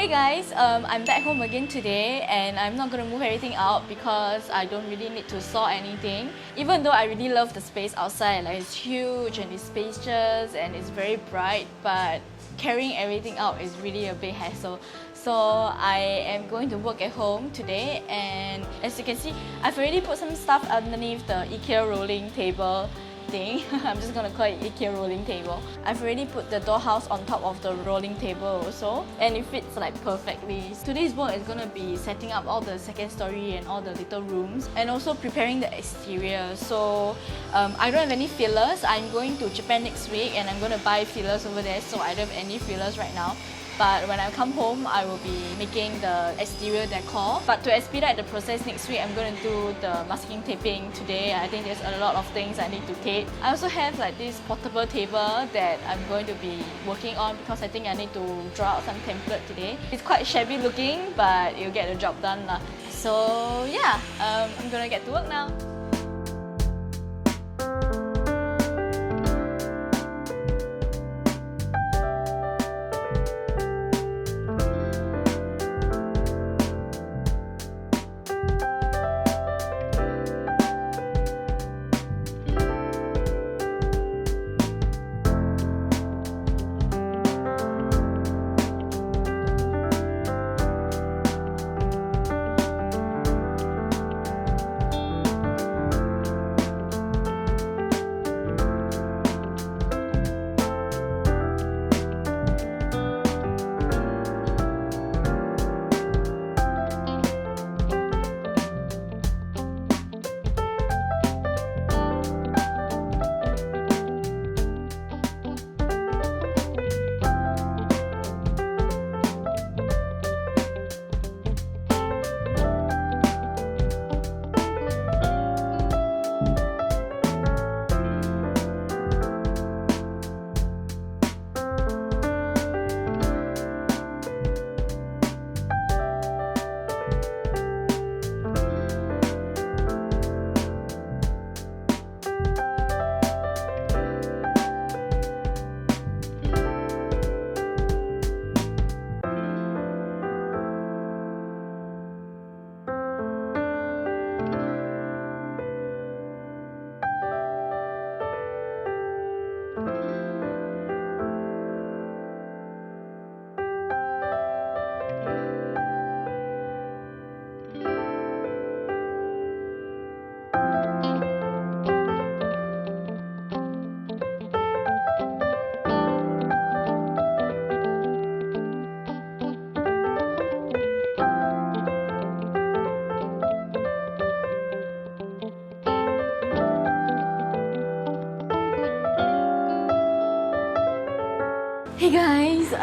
Hey guys, I'm back home again today and I'm not gonna move everything out because I don't really need to saw anything. Even though I really love the space outside, like it's huge and it's spacious and it's very bright, but carrying everything out is really a big hassle. So I am going to work at home today, and as you can see, I've already put some stuff underneath the IKEA rolling table thing. I'm just gonna call it IKEA rolling table. I've already put the dollhouse on top of the rolling table also, and it fits like perfectly. Today's work is gonna be setting up all the second story and all the little rooms, and also preparing the exterior. So I don't have any fillers. I'm going to Japan next week and I'm gonna buy fillers over there, so I don't have any fillers right now. But when I come home, I will be making the exterior decor. But to expedite the process next week, I'm going to do the masking taping today. I think there's a lot of things I need to tape. I also have like this portable table that I'm going to be working on because I think I need to draw out some template today. It's quite shabby looking, but it'll get the job done lah. So yeah, I'm gonna get to work now. Hey guys,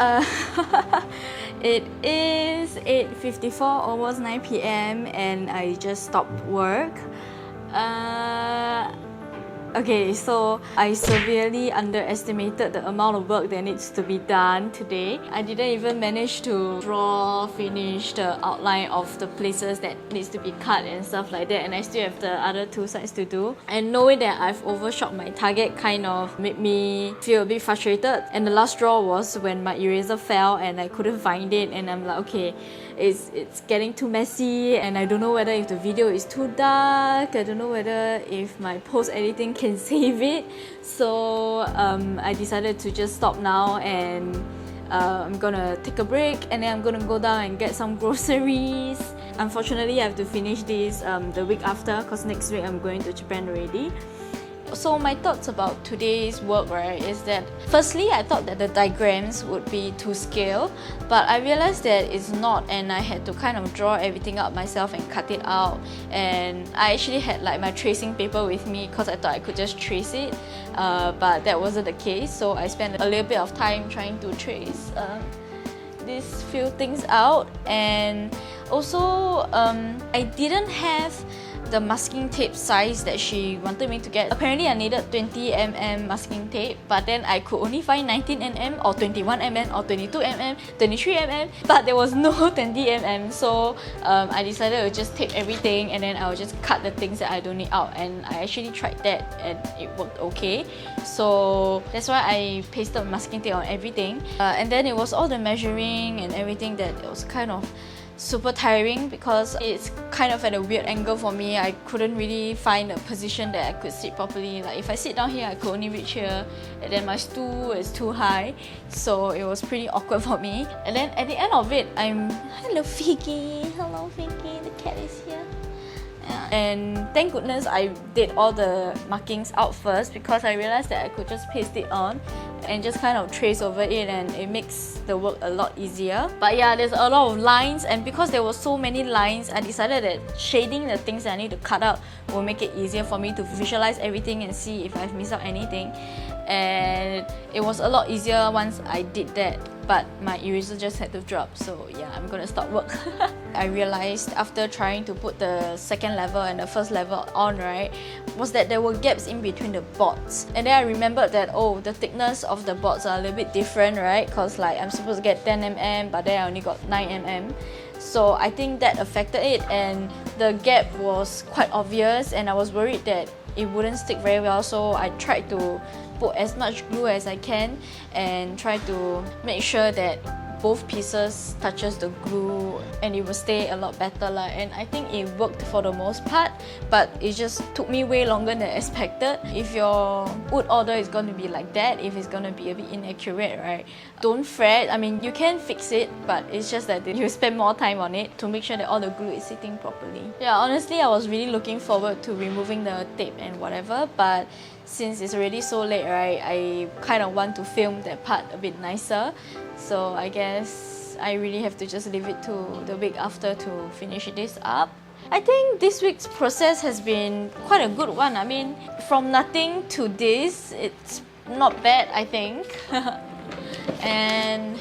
it is 8:54, almost 9 p.m. and I just stopped work. Okay, so I severely underestimated the amount of work that needs to be done today. I didn't even manage to finish the outline of the places that needs to be cut and stuff like that, and I still have the other two sides to do. And knowing that I've overshot my target kind of made me feel a bit frustrated. And the last straw was when my eraser fell and I couldn't find it, and I'm like, okay, it's getting too messy and I don't know whether if the video is too dark, I don't know whether if my post editing can save it. So I decided to just stop now, and I'm gonna take a break and then I'm gonna go down and get some groceries. Unfortunately, I have to finish this the week after because next week I'm going to Japan already. So my thoughts about today's work, right, is that firstly I thought that the diagrams would be to scale, but I realized that it's not, and I had to kind of draw everything out myself and cut it out. And I actually had like my tracing paper with me because I thought I could just trace it, but that wasn't the case. So I spent a little bit of time trying to trace these few things out. And Also, I didn't have the masking tape size that she wanted me to get. Apparently I needed 20mm masking tape, but then I could only find 19mm or 21mm or 22mm, 23mm, but there was no 20mm. So I decided to just tape everything and then I'll just cut the things that I don't need out, and I actually tried that and it worked okay. So that's why I pasted masking tape on everything, and then it was all the measuring and everything that it was kind of super tiring because it's kind of at a weird angle for me. I couldn't really find a position that I could sit properly. Like if I sit down here, I could only reach here, and then my stool is too high, so it was pretty awkward for me. And then at the end of it, hello Figgy, hello Figgy, the cat is here. And thank goodness I did all the markings out first, because I realized that I could just paste it on and just kind of trace over it, and it makes the work a lot easier. But yeah, there's a lot of lines, and because there were so many lines, I decided that shading the things that I need to cut out will make it easier for me to visualize everything and see if I've missed out anything. And it was a lot easier once I did that, but my eraser just had to drop, so yeah, I'm gonna stop work. I realized after trying to put the second level and the first level on, right, was that there were gaps in between the boards. And then I remembered that, oh, the thickness of the boards are a little bit different, right? Because like I'm supposed to get 10mm, but then I only got 9mm. So I think that affected it, and the gap was quite obvious, and I was worried that it wouldn't stick very well, so I tried to put as much glue as I can and try to make sure that both pieces touches the glue and it will stay a lot better lah. And I think it worked for the most part, but it just took me way longer than expected. If your wood order is going to be like that, if it's going to be a bit inaccurate, right, don't fret. I mean, you can fix it, but it's just that you spend more time on it to make sure that all the glue is sitting properly. Yeah, honestly, I was really looking forward to removing the tape and whatever, but since it's already so late, right, I kind of want to film that part a bit nicer. So I guess I really have to just leave it to the week after to finish this up. I think this week's process has been quite a good one. I mean, from nothing to this, it's not bad, I think. And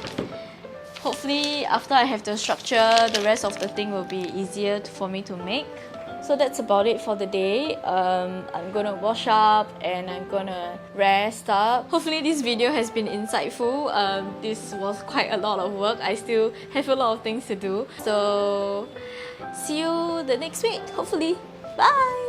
hopefully after I have the structure, the rest of the thing will be easier for me to make. So that's about it for the day. I'm gonna wash up and I'm gonna rest up. Hopefully this video has been insightful. This was quite a lot of work. I still have a lot of things to do. So see you the next week, hopefully. Bye!